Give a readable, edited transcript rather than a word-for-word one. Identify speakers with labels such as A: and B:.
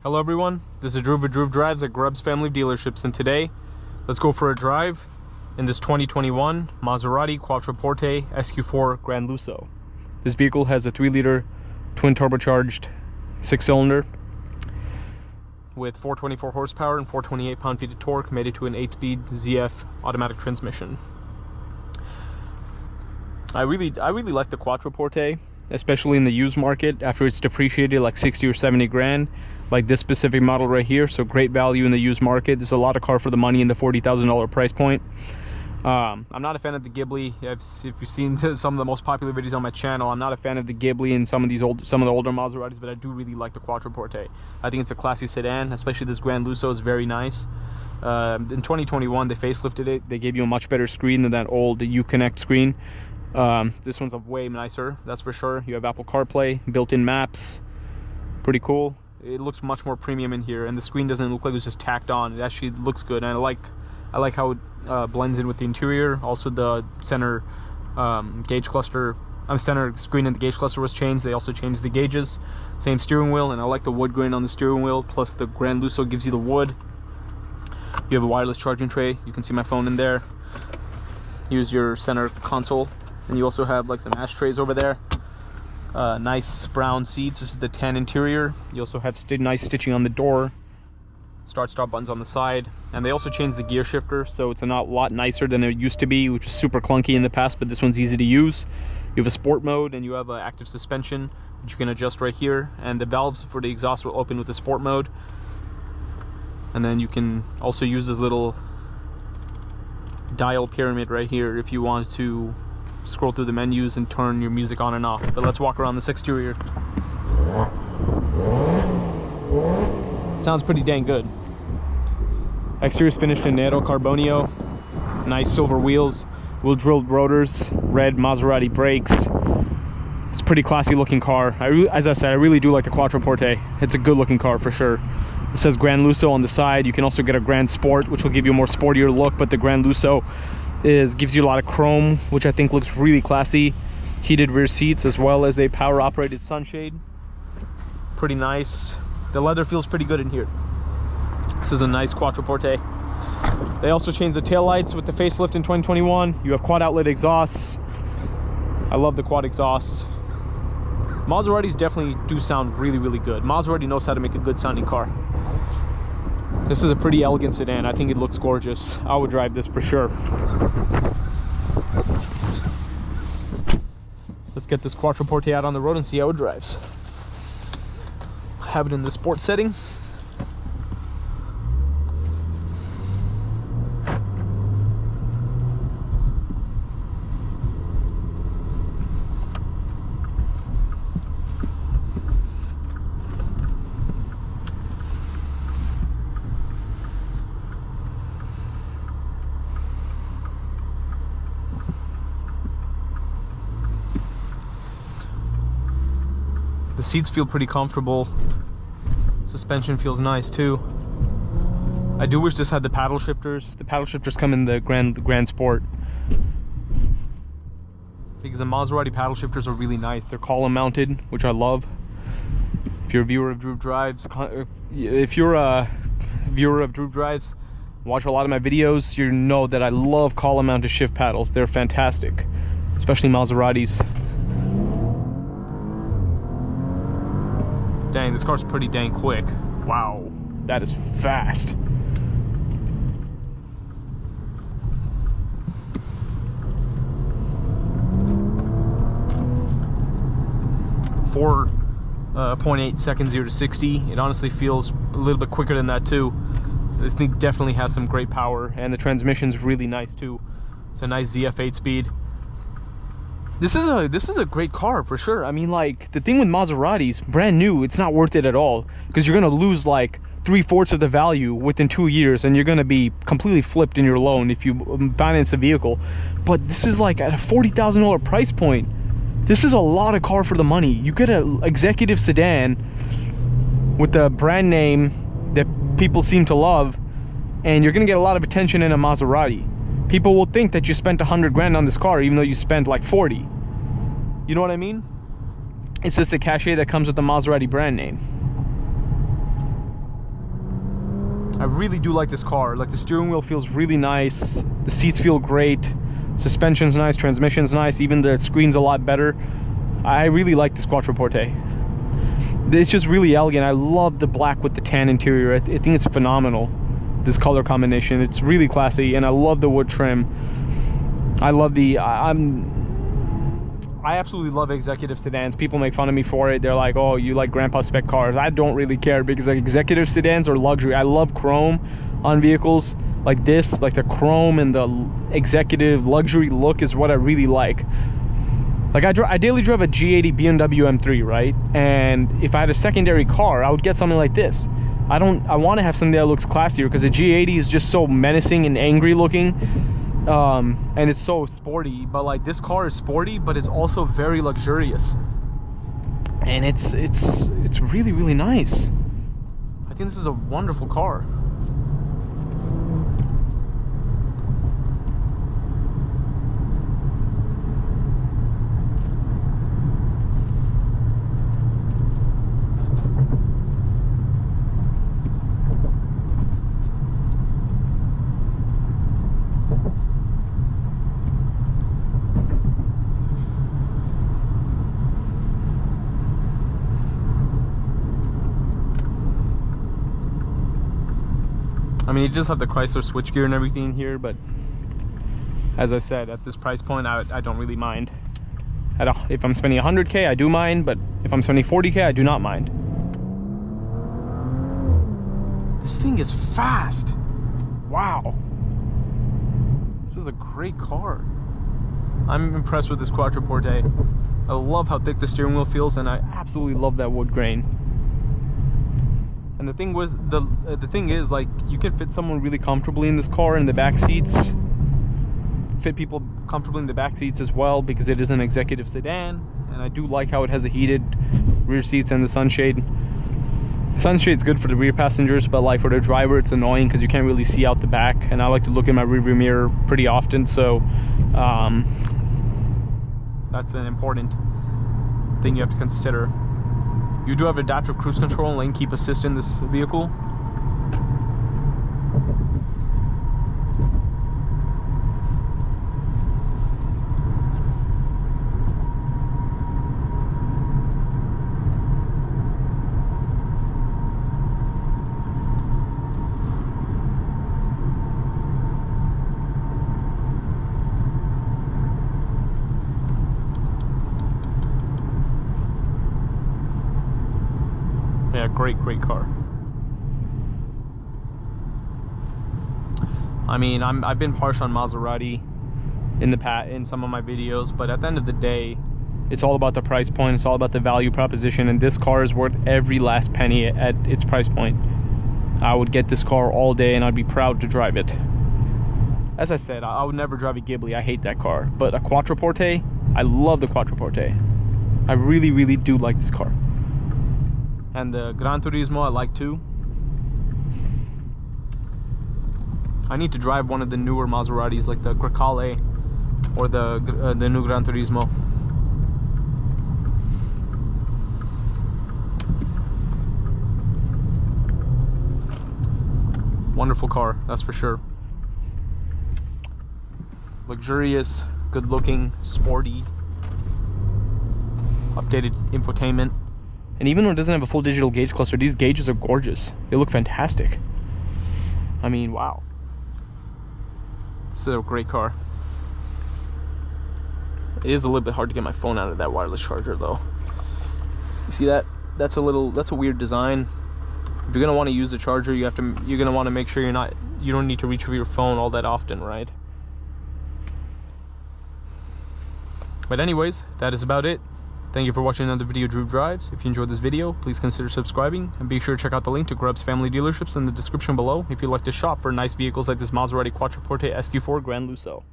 A: Hello everyone, this is Drew with Drew Drives at Grubbs Family Dealerships, and today let's go for a drive in this 2021 Maserati Quattroporte SQ4 GranLusso. This vehicle has a 3-liter twin turbocharged 6-cylinder with 424 horsepower and 428 pound-feet of torque, made it to an 8-speed ZF automatic transmission. I really like the Quattroporte, especially in the used market after it's depreciated like 60 or 70 grand, like this specific model right here. So great value in the used market. There's a lot of car for the money in the $40,000 price point. I'm not a fan of the Ghibli. If you've seen some of the most popular videos on my channel, I'm not a fan of the Ghibli and some of the older Maseratis, but I do really like the Quattroporte. I think it's a classy sedan, especially this GranLusso is very nice. In 2021 they facelifted it. They gave you a much better screen than that old Uconnect screen. This one's way nicer, that's for sure. You have Apple CarPlay, built-in maps, pretty cool. It looks much more premium in here, and the screen doesn't look like it was just tacked on. It actually looks good, and I like how it blends in with the interior. Also, the center gauge cluster, center screen and the gauge cluster was changed. They also changed the gauges. Same steering wheel, and I like the wood grain on the steering wheel. Plus, the GranLusso gives you the wood. You have a wireless charging tray. You can see my phone in there. Here's your center console. And you also have like some ashtrays over there. Nice brown seats. This is the tan interior. You also have nice stitching on the door. Start-stop buttons on the side. And they also changed the gear shifter, so it's a lot nicer than it used to be, which was super clunky in the past, but this one's easy to use. You have a sport mode, and you have an active suspension, which you can adjust right here. And the valves for the exhaust will open with the sport mode. And then you can also use this little dial pyramid right here if you want to scroll through the menus and turn your music on and off. But let's walk around this exterior. Sounds pretty dang good. Exterior is finished in Nero Carbonio. Nice silver wheels, wheel drilled rotors, red Maserati brakes. It's a pretty classy looking car. As I said, I really do like the Quattroporte. It's a good looking car for sure. It says GranLusso on the side. You can also get a Grand Sport, which will give you a more sportier look, but the GranLusso gives you a lot of chrome, which I think looks really classy. Heated rear seats, as well as a power operated sunshade. Pretty nice. The leather feels pretty good in here. This is a nice Quattroporte. They also changed the taillights with the facelift in 2021. You have quad outlet exhausts. I love the quad exhausts. Maseratis definitely do sound really good. Maserati knows how to make a good sounding car. This is a pretty elegant sedan. I think it looks gorgeous. I would drive this for sure. Let's get this Quattroporte out on the road and see how it drives. Have it in the sport setting. The seats feel pretty comfortable. Suspension feels nice too. I do wish this had the paddle shifters. The paddle shifters come in the Grand Sport, because the Maserati paddle shifters are really nice. They're column mounted, which I love. If you're a viewer of Drew Drives, watch a lot of my videos, you know that I love column mounted shift paddles. They're fantastic, especially Maseratis. Dang, this car's pretty dang quick. Wow, that is fast. For 0.8 seconds 0 to 60. It honestly feels a little bit quicker than that too. This thing definitely has some great power, and the transmission's really nice too. It's a nice ZF 8-speed. This is a great car for sure. I mean, like, the thing with Maseratis, brand new, it's not worth it at all, because you're gonna lose like 3/4 of the value within 2 years, and you're gonna be completely flipped in your loan if you finance a vehicle. But this is like at a $40,000 price point. This is a lot of car for the money. You get an executive sedan with a brand name that people seem to love, and you're gonna get a lot of attention in a Maserati. People will think that you spent 100 grand on this car, even though you spent like 40. You know what I mean? It's just the cachet that comes with the Maserati brand name. I really do like this car. Like, the steering wheel feels really nice, the seats feel great, suspension's nice, transmission's nice, even the screen's a lot better. I really like this Quattroporte. It's just really elegant. I love the black with the tan interior. I think it's phenomenal, this color combination. It's really classy, and I love the wood trim. I love the I absolutely love executive sedans. People make fun of me for it. They're like, oh, you like grandpa spec cars. I don't really care, because like executive sedans are luxury. I love chrome on vehicles like this. Like the chrome and the executive luxury look is what I really like. Like I daily drove a G80 BMW M3, right? And if I had a secondary car, I would get something like this. I want to have something that looks classier, because the G80 is just so menacing and angry looking. And it's so sporty, but like this car is sporty, but it's also very luxurious, and it's really, really nice. I think this is a wonderful car. I mean, it does have the Chrysler switchgear and everything here, but as I said, at this price point, I don't really mind. If I'm spending 100K, I do mind, but if I'm spending 40K, I do not mind. This thing is fast. Wow. This is a great car. I'm impressed with this Quattroporte. I love how thick the steering wheel feels, and I absolutely love that wood grain. And the thing is, like, you can fit someone really comfortably in this car in the back seats. Fit people comfortably in the back seats as well, because it is an executive sedan. And I do like how it has a heated rear seats and the sunshade. Sunshade's good for the rear passengers, but like for the driver, it's annoying because you can't really see out the back. And I like to look in my rearview mirror pretty often, so that's an important thing you have to consider. You do have adaptive cruise control and lane keep assist in this vehicle. Yeah, great car. I mean, I've been harsh on Maserati in some of my videos, but at the end of the day, it's all about the price point. It's all about the value proposition, and this car is worth every last penny at its price point. I would get this car all day, and I'd be proud to drive it. As I said, I would never drive a Ghibli. I hate that car. But a Quattroporte, I love the Quattroporte. I really, really do like this car. And the Gran Turismo I like too. I need to drive one of the newer Maseratis, like the Grecale or the new Gran Turismo. Wonderful car, that's for sure. Luxurious, good looking, sporty, updated infotainment. And even though it doesn't have a full digital gauge cluster, these gauges are gorgeous. They look fantastic. I mean, wow. This is a great car. It is a little bit hard to get my phone out of that wireless charger though. You see that? That's a weird design. If you're gonna want to use the charger, you're gonna want to make sure you don't need to reach for your phone all that often, right? But anyways, that is about it. Thank you for watching another video, Drew Drives. If you enjoyed this video, please consider subscribing, and be sure to check out the link to Grubb's family dealerships in the description below if you'd like to shop for nice vehicles like this Maserati Quattroporte SQ4 GranLusso.